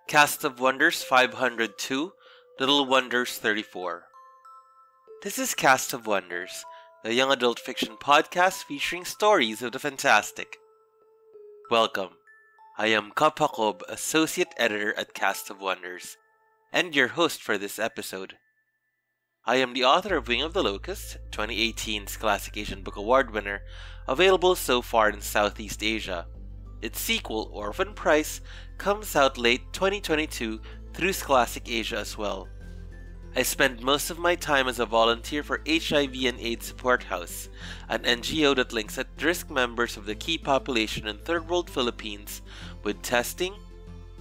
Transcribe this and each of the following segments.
Cast of Wonders 502, Little Wonders 34. This is Cast of Wonders, a young adult fiction podcast featuring stories of the fantastic. Welcome. I am Kapakob, Associate Editor at Cast of Wonders, and your host for this episode. I am the author of Wing of the Locust, 2018 Scholastic Asian Book Award winner, available so far in Southeast Asia. Its sequel, Orphan Price, comes out late 2022 through Scholastic Asia as well. I spend most of my time as a volunteer for HIV and AIDS Support House, an NGO that links at-risk members of the key population in Third World Philippines with testing,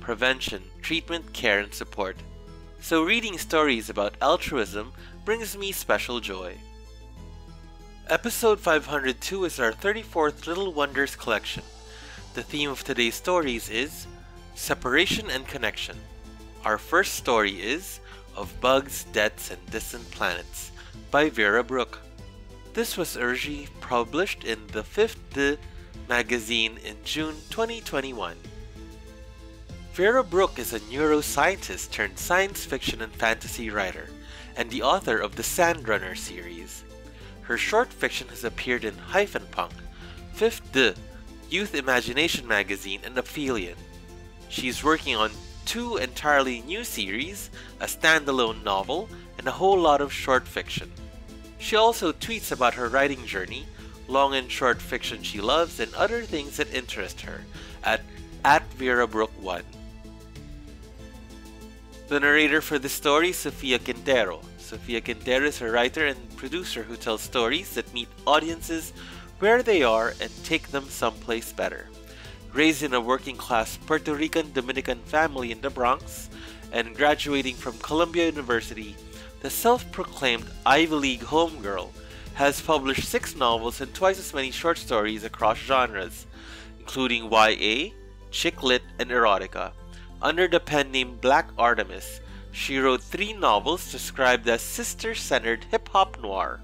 prevention, treatment, care, and support. So reading stories about altruism brings me special joy. Episode 502 is our 34th Little Wonders collection. The theme of today's stories is separation and connection. Our first story is Of Bugs, Deaths, and Distant Planets by Vera Brooke. This was originally published in the 5th De magazine in June 2021. Vera Brooke is a neuroscientist turned science fiction and fantasy writer and the author of the Sandrunner series. Her short fiction has appeared in Hyphen Punk, 5th De, Youth Imagination magazine, and Aphelion. She's working on 2 entirely new series, a standalone novel, and a whole lot of short fiction. She also tweets about her writing journey, long and short fiction she loves, and other things that interest her at @VeraBrooke1. The narrator for this story is Sofia Quintero. Sofia Quintero is a writer and producer who tells stories that meet audiences where they are and take them someplace better. Raised in a working-class Puerto Rican Dominican family in the Bronx and graduating from Columbia University, the self-proclaimed Ivy League homegirl has published 6 novels and twice as many short stories across genres, including YA, chick lit, and erotica. Under the pen name Black Artemis, she wrote 3 novels described as sister-centered hip-hop noir.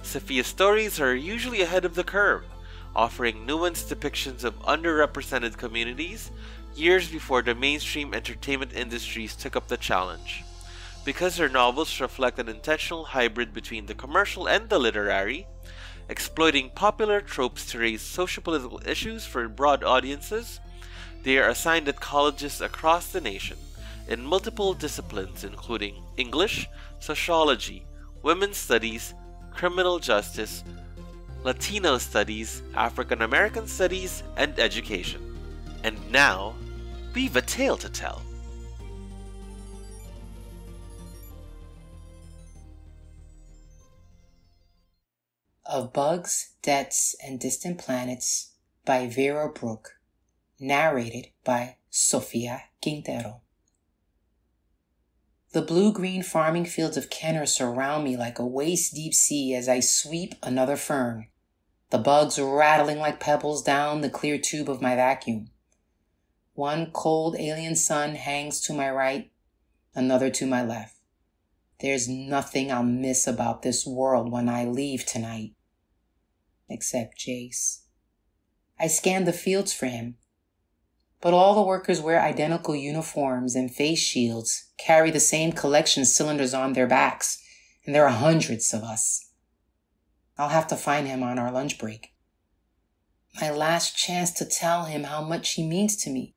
Sophia's stories are usually ahead of the curve, offering nuanced depictions of underrepresented communities years before the mainstream entertainment industries took up the challenge. Because her novels reflect an intentional hybrid between the commercial and the literary, exploiting popular tropes to raise sociopolitical issues for broad audiences, they are assigned at colleges across the nation in multiple disciplines including English, sociology, women's studies, criminal justice, Latino studies, African American studies, and education. And now, we've a tale to tell. Of Bugs, Deaths, and Distant Planets by Vera Brooke. Narrated by Sofia Quintero. The blue-green farming fields of Kenner surround me like a waist-deep sea as I sweep another fern, the bugs rattling like pebbles down the clear tube of my vacuum. One cold alien sun hangs to my right, another to my left. There's nothing I'll miss about this world when I leave tonight. Except Jace. I scan the fields for him. But all the workers wear identical uniforms and face shields, carry the same collection cylinders on their backs, and there are hundreds of us. I'll have to find him on our lunch break. My last chance to tell him how much he means to me,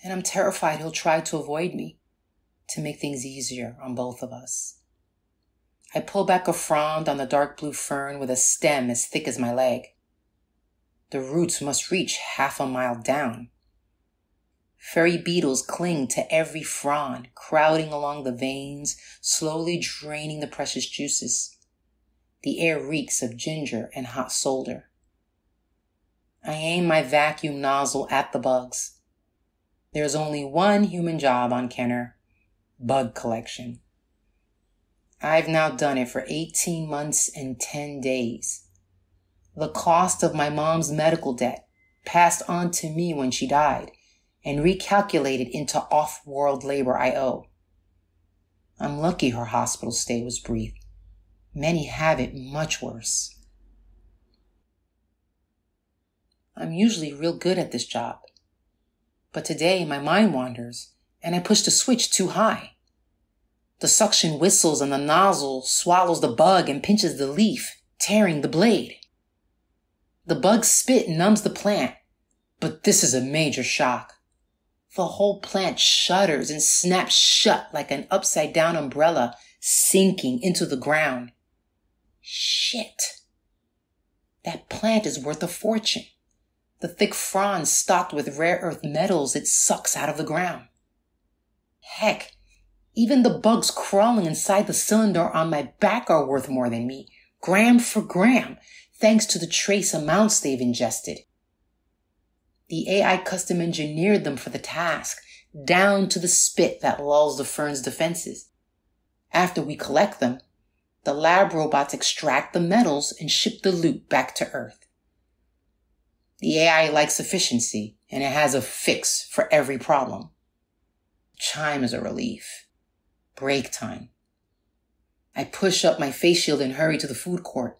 and I'm terrified he'll try to avoid me, to make things easier on both of us. I pull back a frond on the dark blue fern with a stem as thick as my leg. The roots must reach half a mile down. Furry beetles cling to every frond, crowding along the veins, slowly draining the precious juices. The air reeks of ginger and hot solder. I aim my vacuum nozzle at the bugs. There's only one human job on Kenner: bug collection. I've now done it for 18 months and 10 days. The cost of my mom's medical debt, passed on to me when she died, and recalculated into off-world labor I owe. I'm lucky her hospital stay was brief. Many have it much worse. I'm usually real good at this job, but today my mind wanders and I push the switch too high. The suction whistles and the nozzle swallows the bug and pinches the leaf, tearing the blade. The bug's spit numbs the plant, but this is a major shock. The whole plant shudders and snaps shut like an upside-down umbrella sinking into the ground. Shit. That plant is worth a fortune. The thick fronds stocked with rare earth metals it sucks out of the ground. Heck, even the bugs crawling inside the cylinder on my back are worth more than me, gram for gram, thanks to the trace amounts they've ingested. The AI custom engineered them for the task, down to the spit that lulls the fern's defenses. After we collect them, the lab robots extract the metals and ship the loot back to Earth. The AI likes efficiency, and it has a fix for every problem. Chime is a relief. Break time. I push up my face shield and hurry to the food court.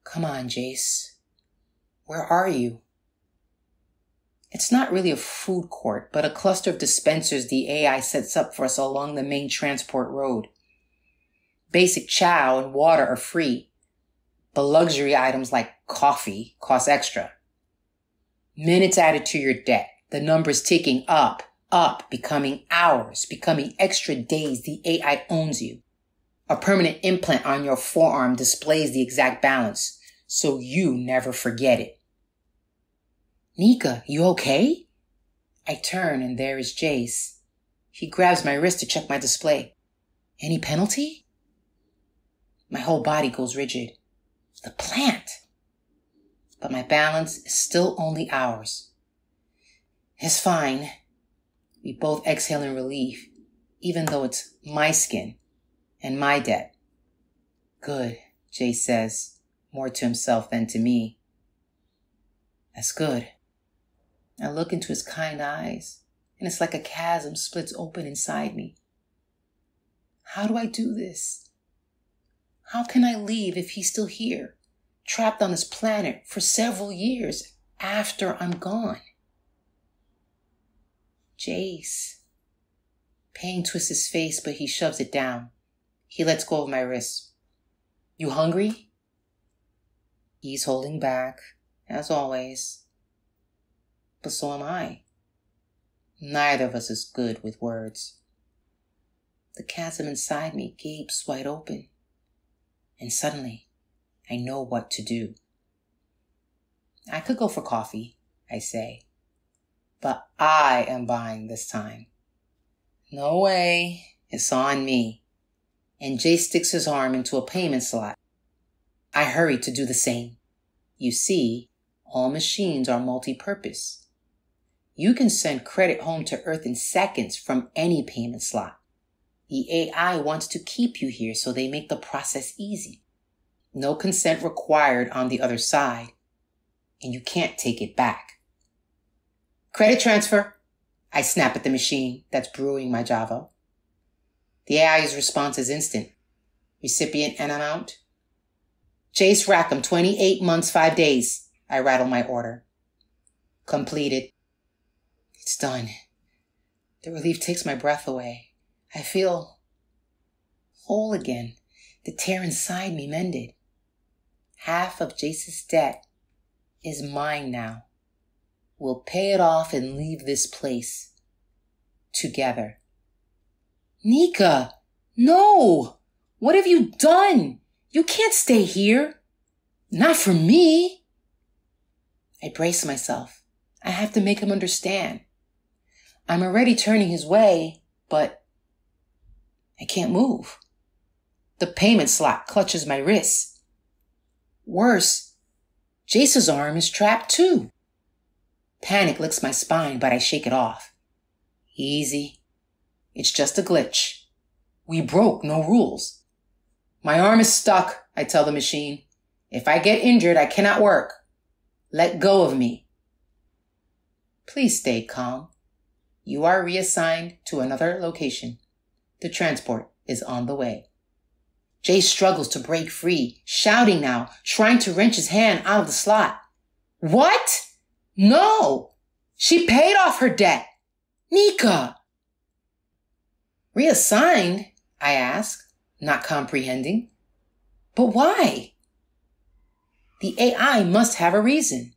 Come on, Jace. Where are you? It's not really a food court, but a cluster of dispensers the AI sets up for us along the main transport road. Basic chow and water are free, but luxury items like coffee cost extra. Minutes added to your debt, the numbers ticking up, becoming hours, becoming extra days. The AI owns you. A permanent implant on your forearm displays the exact balance, so you never forget it. Nika, you okay? I turn and there is Jace. He grabs my wrist to check my display. Any penalty? My whole body goes rigid. The plant. But my balance is still only hours. It's fine. We both exhale in relief, even though it's my skin and my debt. Good, Jace says, more to himself than to me. That's good. I look into his kind eyes, and it's like a chasm splits open inside me. How do I do this? How can I leave if he's still here, trapped on this planet for several years after I'm gone? Jace. Pain twists his face, but he shoves it down. He lets go of my wrist. You hungry? He's holding back, as always. But so am I. Neither of us is good with words. The chasm inside me gapes wide open. And suddenly, I know what to do. I could go for coffee, I say. But I am buying this time. No way. It's on me. And Jay sticks his arm into a payment slot. I hurry to do the same. You see, all machines are multi-purpose. You can send credit home to Earth in seconds from any payment slot. The AI wants to keep you here, so they make the process easy. No consent required on the other side, and you can't take it back. Credit transfer. I snap at the machine that's brewing my Java. The AI's response is instant. Recipient and amount. Jace Rackham, 28 months, 5 days. I rattle my order. Completed. It's done. The relief takes my breath away. I feel whole again. The tear inside me mended. Half of Jace's debt is mine now. We'll pay it off and leave this place. Together. Nika! No! What have you done? You can't stay here. Not for me. I brace myself. I have to make him understand. I'm already turning his way, but I can't move. The payment slot clutches my wrist. Worse, Jace's arm is trapped too. Panic licks my spine, but I shake it off. Easy. It's just a glitch. We broke no rules. My arm is stuck, I tell the machine. If I get injured, I cannot work. Let go of me. Please stay calm. You are reassigned to another location. The transport is on the way. Jay struggles to break free, shouting now, trying to wrench his hand out of the slot. What? No! She paid off her debt. Nika! Reassigned? I asked, not comprehending. But why? The AI must have a reason.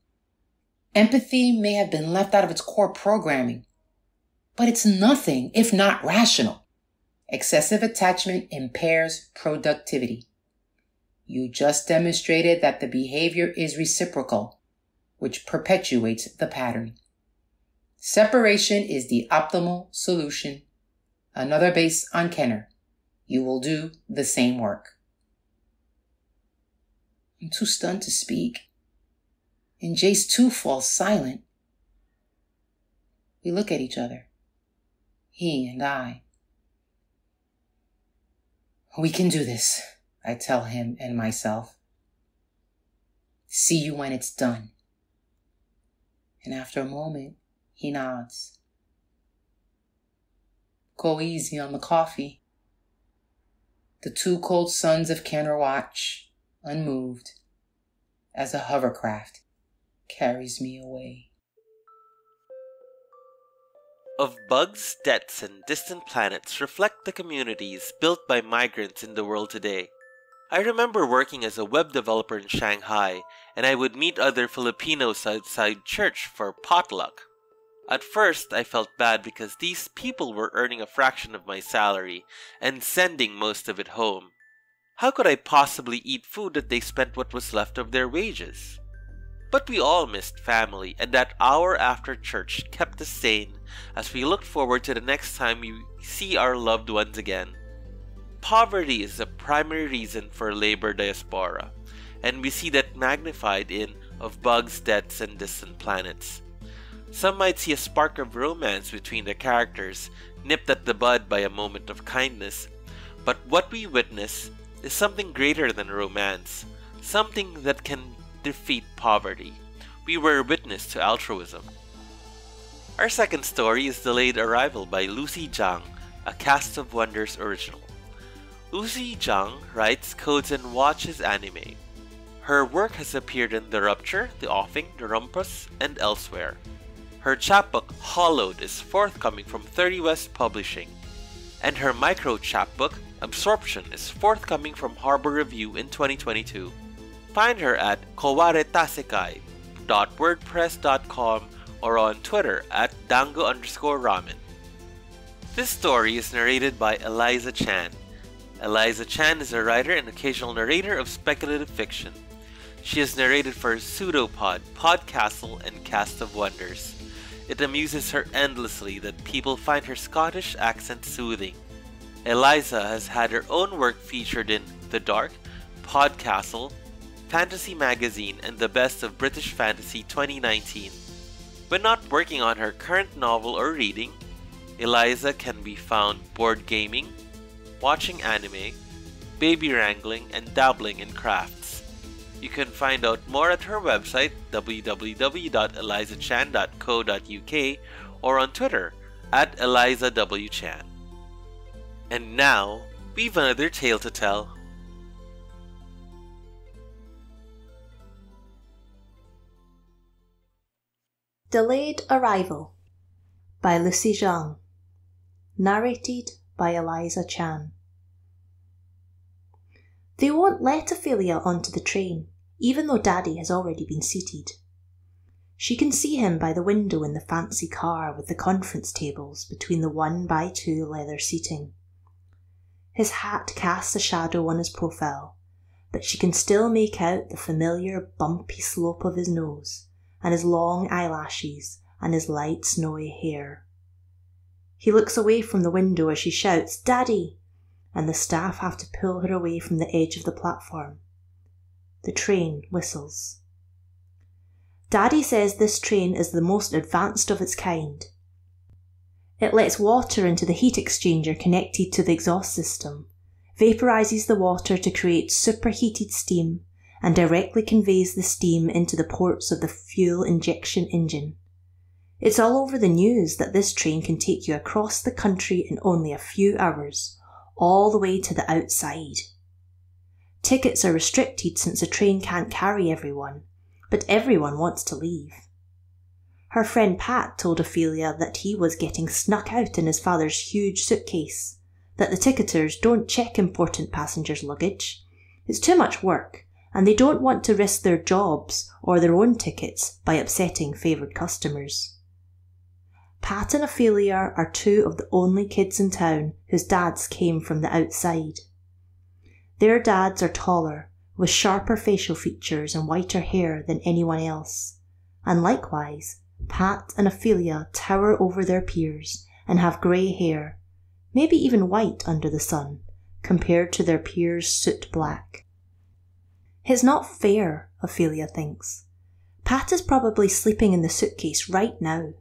Empathy may have been left out of its core programming, but it's nothing if not rational. Excessive attachment impairs productivity. You just demonstrated that the behavior is reciprocal, which perpetuates the pattern. Separation is the optimal solution. Another based on Kenner. You will do the same work. I'm too stunned to speak. And Jace too falls silent. We look at each other. He and I. We can do this, I tell him and myself. See you when it's done. And after a moment, he nods. Go easy on the coffee. The two cold suns of Kenner watch, unmoved, as a hovercraft carries me away. Of bugs, deaths, and distant planets reflect the communities built by migrants in the world today. I remember working as a web developer in Shanghai, and I would meet other Filipinos outside church for potluck. At first, I felt bad because these people were earning a fraction of my salary and sending most of it home. How could I possibly eat food that they spent what was left of their wages? But we all missed family, and that hour after church kept us sane as we looked forward to the next time we see our loved ones again. Poverty is the primary reason for labor diaspora, and we see that magnified in Of Bugs, Deaths, and Distant Planets. Some might see a spark of romance between the characters, nipped at the bud by a moment of kindness, but what we witness is something greater than romance, something that can defeat poverty. We were witness to altruism. Our second story is Delayed Arrival by Lucy Zhang, a Cast of Wonders original. Lucy Zhang writes, codes, and watches anime. Her work has appeared in The Rupture, The Offing, The Rumpus, and elsewhere. Her chapbook, Hollowed, is forthcoming from 30 West Publishing, and her micro chapbook, Absorption, is forthcoming from Harbor Review in 2022. Find her at kawaretasekai.wordpress.com or on Twitter at dango_ramen. This story is narrated by Eliza Chan. Eliza Chan is a writer and occasional narrator of speculative fiction. She has narrated for Pseudopod, Podcastle, and Cast of Wonders. It amuses her endlessly that people find her Scottish accent soothing. Eliza has had her own work featured in The Dark, Podcastle, Fantasy Magazine, and The Best of British Fantasy 2019. When not working on her current novel or reading, Eliza can be found board gaming, watching anime, baby wrangling, and dabbling in crafts. You can find out more at her website www.elizachan.co.uk or on Twitter at ElizaWChan. And now, we've another tale to tell. Delayed Arrival by Lucy Zhang. Narrated by Eliza Chan. They won't let Ophelia onto the train, even though Daddy has already been seated. She can see him by the window in the fancy car with the conference tables between the 1x2 leather seating. His hat casts a shadow on his profile, but she can still make out the familiar bumpy slope of his nose, and his long eyelashes, and his light snowy hair. He looks away from the window as she shouts, "Daddy!" and the staff have to pull her away from the edge of the platform. The train whistles. Daddy says this train is the most advanced of its kind. It lets water into the heat exchanger connected to the exhaust system, vaporizes the water to create superheated steam, and directly conveys the steam into the ports of the fuel injection engine. It's all over the news that this train can take you across the country in only a few hours, all the way to the outside. Tickets are restricted since the train can't carry everyone, but everyone wants to leave. Her friend Pat told Ophelia that he was getting snuck out in his father's huge suitcase, that the ticketers don't check important passengers' luggage. It's too much work, and they don't want to risk their jobs or their own tickets by upsetting favoured customers. Pat and Ophelia are two of the only kids in town whose dads came from the outside. Their dads are taller, with sharper facial features and whiter hair than anyone else, and likewise, Pat and Ophelia tower over their peers and have grey hair, maybe even white under the sun, compared to their peers' soot black. It's not fair, Ophelia thinks. Pat is probably sleeping in the suitcase right now.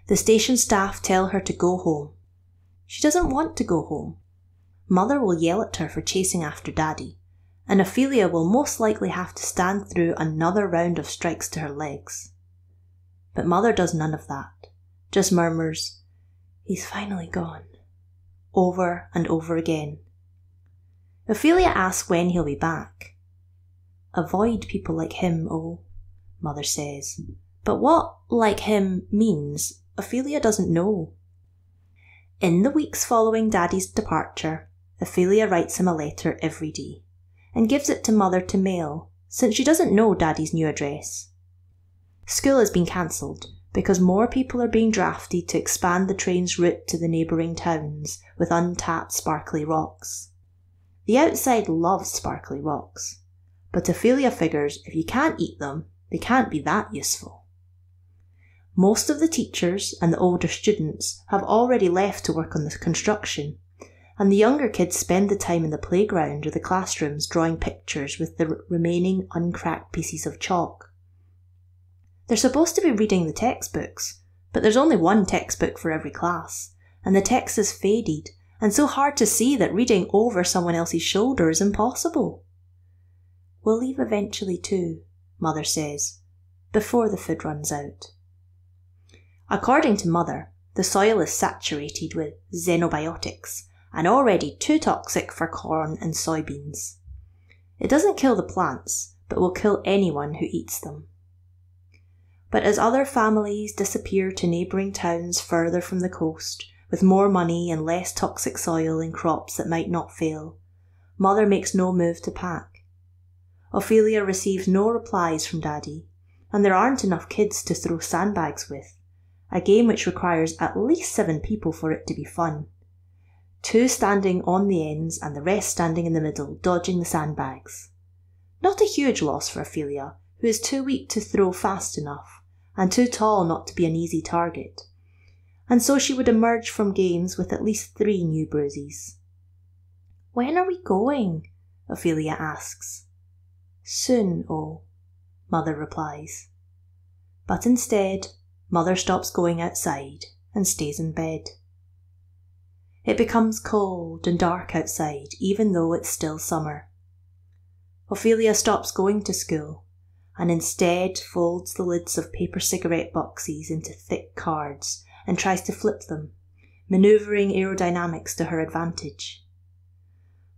The station staff tell her to go home. She doesn't want to go home. Mother will yell at her for chasing after Daddy, and Ophelia will most likely have to stand through another round of strikes to her legs. But Mother does none of that, just murmurs, "He's finally gone," over and over again. Ophelia asks when he'll be back. "Avoid people like him, oh," Mother says. But what like him means, Ophelia doesn't know. In the weeks following Daddy's departure, Ophelia writes him a letter every day, and gives it to Mother to mail, since she doesn't know Daddy's new address. School has been cancelled, because more people are being drafted to expand the train's route to the neighbouring towns with untapped sparkly rocks. The outside loves sparkly rocks, but Ophelia figures if you can't eat them, they can't be that useful. Most of the teachers and the older students have already left to work on the construction, and the younger kids spend the time in the playground or the classrooms drawing pictures with the remaining uncracked pieces of chalk. They're supposed to be reading the textbooks, but there's only one textbook for every class, and the text is faded and so hard to see that reading over someone else's shoulder is impossible. "We'll leave eventually too," Mother says, "before the food runs out." According to Mother, the soil is saturated with xenobiotics and already too toxic for corn and soybeans. It doesn't kill the plants, but will kill anyone who eats them. But as other families disappear to neighbouring towns further from the coast, with more money and less toxic soil and crops that might not fail, Mother makes no move to pack. Ophelia receives no replies from Daddy, and there aren't enough kids to throw sandbags with, a game which requires at least 7 people for it to be fun. 2 standing on the ends and the rest standing in the middle, dodging the sandbags. Not a huge loss for Ophelia, who is too weak to throw fast enough, and too tall not to be an easy target. And so she would emerge from games with at least 3 new bruises. "When are we going?" Ophelia asks. "Soon, oh," Mother replies. But instead, Mother stops going outside and stays in bed. It becomes cold and dark outside, even though it's still summer. Ophelia stops going to school and instead folds the lids of paper cigarette boxes into thick cards and tries to flip them, manoeuvring aerodynamics to her advantage.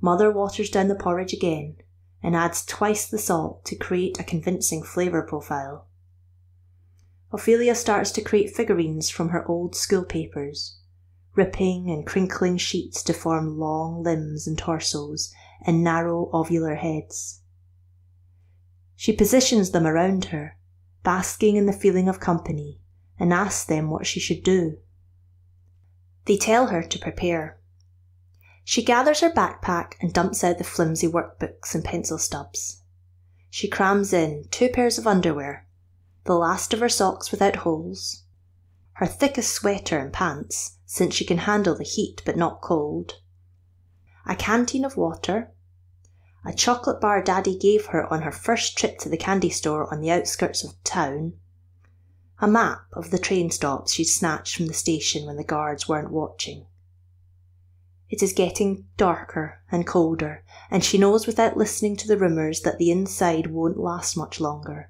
Mother waters down the porridge again and adds twice the salt to create a convincing flavour profile. Ophelia starts to create figurines from her old school papers, ripping and crinkling sheets to form long limbs and torsos and narrow ovular heads. She positions them around her, basking in the feeling of company, and asks them what she should do. They tell her to prepare. She gathers her backpack and dumps out the flimsy workbooks and pencil stubs. She crams in 2 pairs of underwear, the last of her socks without holes, her thickest sweater and pants, since she can handle the heat but not cold, a canteen of water, a chocolate bar Daddy gave her on her first trip to the candy store on the outskirts of town, a map of the train stops she'd snatched from the station when the guards weren't watching. It is getting darker and colder, and she knows without listening to the rumours that the inside won't last much longer.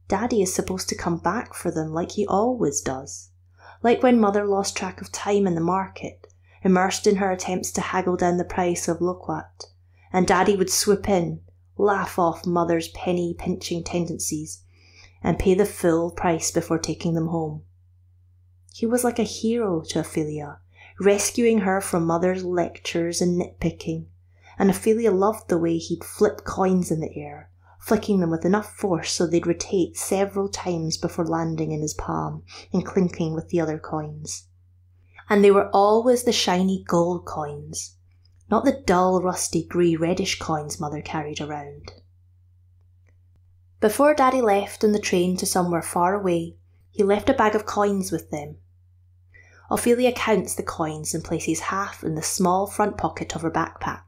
Daddy is supposed to come back for them like he always does, like when Mother lost track of time in the market, immersed in her attempts to haggle down the price of loquat, and Daddy would swoop in, laugh off Mother's penny-pinching tendencies, and pay the full price before taking them home. He was like a hero to Ophelia, rescuing her from Mother's lectures and nitpicking, and Ophelia loved the way he'd flip coins in the air, flicking them with enough force so they'd rotate several times before landing in his palm and clinking with the other coins. And they were always the shiny gold coins, not the dull, rusty, grey-reddish coins Mother carried around. Before Daddy left on the train to somewhere far away, he left a bag of coins with them. Ophelia counts the coins and places half in the small front pocket of her backpack.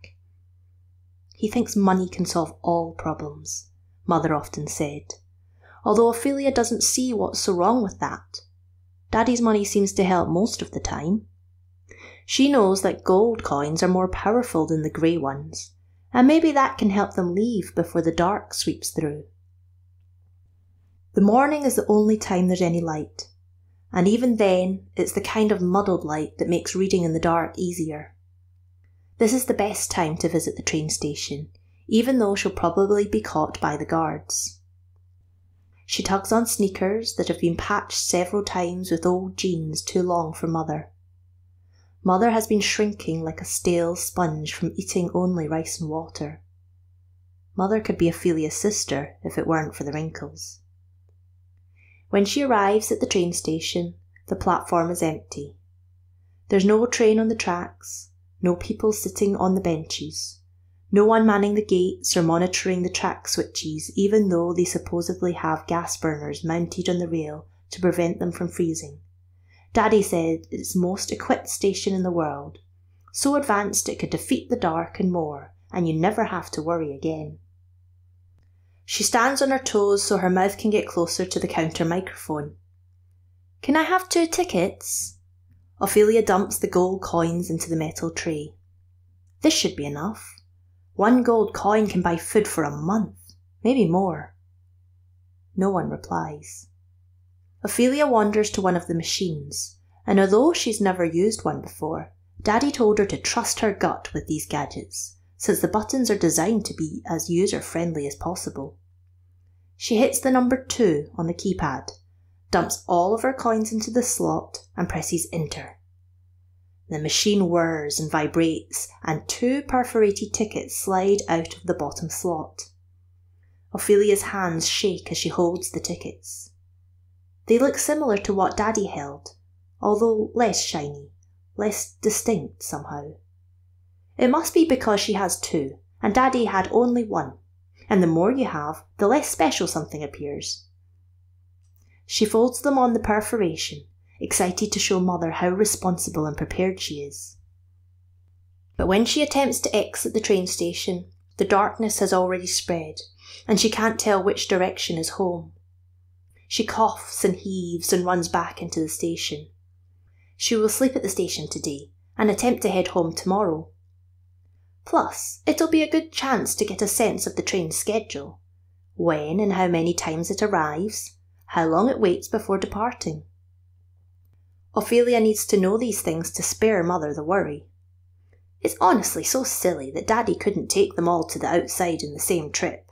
He thinks money can solve all problems, Mother often said, although Ophelia doesn't see what's so wrong with that. Daddy's money seems to help most of the time. She knows that gold coins are more powerful than the grey ones, and maybe that can help them leave before the dark sweeps through. The morning is the only time there's any light, and even then it's the kind of muddled light that makes reading in the dark easier. This is the best time to visit the train station, even though she'll probably be caught by the guards. She tugs on sneakers that have been patched several times with old jeans too long for Mother. Mother has been shrinking like a stale sponge from eating only rice and water. Mother could be Ophelia's sister if it weren't for the wrinkles. When she arrives at the train station, the platform is empty. There's no train on the tracks, no people sitting on the benches, no one manning the gates or monitoring the track switches, even though they supposedly have gas burners mounted on the rail to prevent them from freezing. Daddy said it's the most equipped station in the world, so advanced it could defeat the dark and more, and you never have to worry again. She stands on her toes so her mouth can get closer to the counter microphone. "Can I have 2 tickets?" Ophelia dumps the gold coins into the metal tray. This should be enough. 1 gold coin can buy food for a month, maybe more. No one replies. Ophelia wanders to one of the machines, and although she's never used one before, Daddy told her to trust her gut with these gadgets, since the buttons are designed to be as user-friendly as possible. She hits the number 2 on the keypad, dumps all of her coins into the slot, and presses enter. The machine whirs and vibrates, and 2 perforated tickets slide out of the bottom slot. Ophelia's hands shake as she holds the tickets. They look similar to what Daddy held, although less shiny, less distinct somehow. It must be because she has 2, and Daddy had only 1, and the more you have, the less special something appears. She folds them on the perforation, excited to show Mother how responsible and prepared she is. But when she attempts to exit the train station, the darkness has already spread, and she can't tell which direction is home. She coughs and heaves and runs back into the station. She will sleep at the station today and attempt to head home tomorrow. Plus, it'll be a good chance to get a sense of the train's schedule, when and how many times it arrives, how long it waits before departing. Ophelia needs to know these things to spare Mother the worry. It's honestly so silly that Daddy couldn't take them all to the outside in the same trip.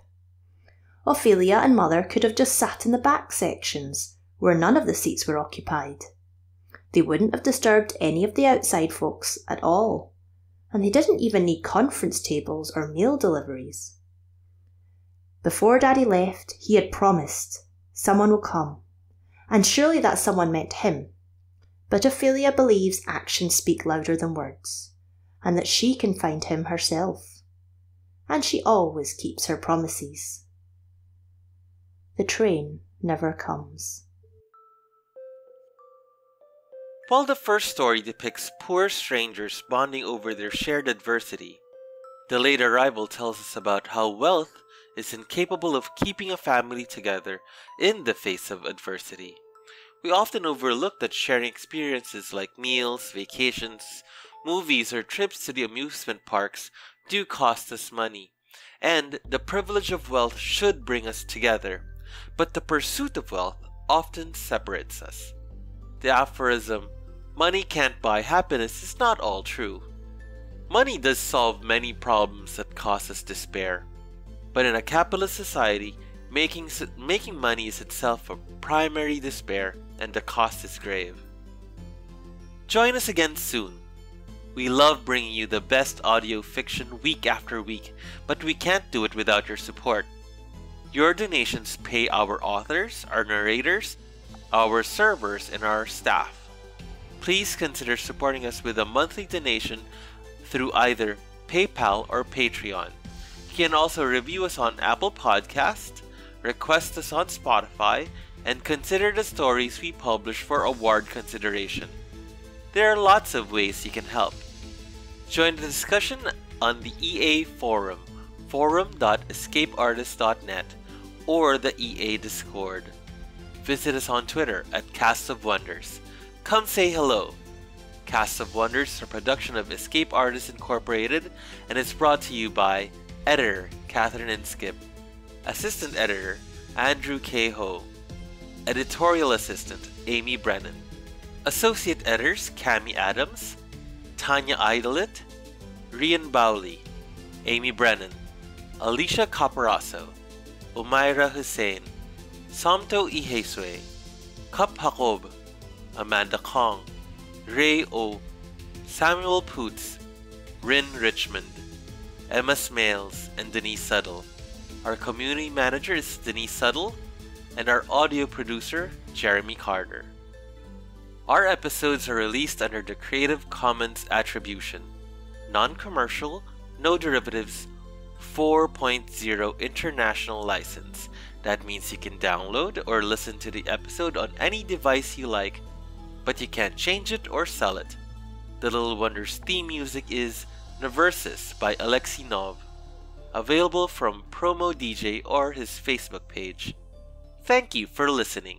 Ophelia and Mother could have just sat in the back sections, where none of the seats were occupied. They wouldn't have disturbed any of the outside folks at all, and they didn't even need conference tables or meal deliveries. Before Daddy left, he had promised, someone will come, and surely that someone meant him. But Ophelia believes actions speak louder than words, and that she can find him herself. And she always keeps her promises. The train never comes. While the first story depicts poor strangers bonding over their shared adversity, the late arrival tells us about how wealth is incapable of keeping a family together in the face of adversity. We often overlook that sharing experiences like meals, vacations, movies, or trips to the amusement parks do cost us money, and the privilege of wealth should bring us together, but the pursuit of wealth often separates us. The aphorism, "Money can't buy happiness," is not all true. Money does solve many problems that cause us despair, but in a capitalist society, Making money is itself a primary despair, and the cost is grave. Join us again soon. We love bringing you the best audio fiction week after week, but we can't do it without your support. Your donations pay our authors, our narrators, our servers, and our staff. Please consider supporting us with a monthly donation through either PayPal or Patreon. You can also review us on Apple Podcasts, request us on Spotify, and consider the stories we publish for award consideration. There are lots of ways you can help. Join the discussion on the EA Forum, forum.escapeartist.net, or the EA Discord. Visit us on Twitter at Cast of Wonders. Come say hello. Cast of Wonders is a production of Escape Artists Incorporated and is brought to you by Editor Catherine Inskip, Assistant Editor Andrew K. Ho, Editorial Assistant Amy Brennan, Associate Editors Cami Adams, Tanya Idolit, Rian Bowley, Amy Brennan, Alicia Caparaso, Umaira Hussein, Somto Ihesue, Kap Hakob, Amanda Kong, Ray O, Samuel Poots, Rin Richmond, Emma Smales, and Denise Suddle. Our community manager is Denise Suddle, and our audio producer, Jeremy Carter. Our episodes are released under the Creative Commons Attribution, Non-Commercial, No Derivatives, 4.0 International License. That means you can download or listen to the episode on any device you like, but you can't change it or sell it. The Little Wonders theme music is Naversis by Alexei Nov, available from Promo DJ or his Facebook page. Thank you for listening.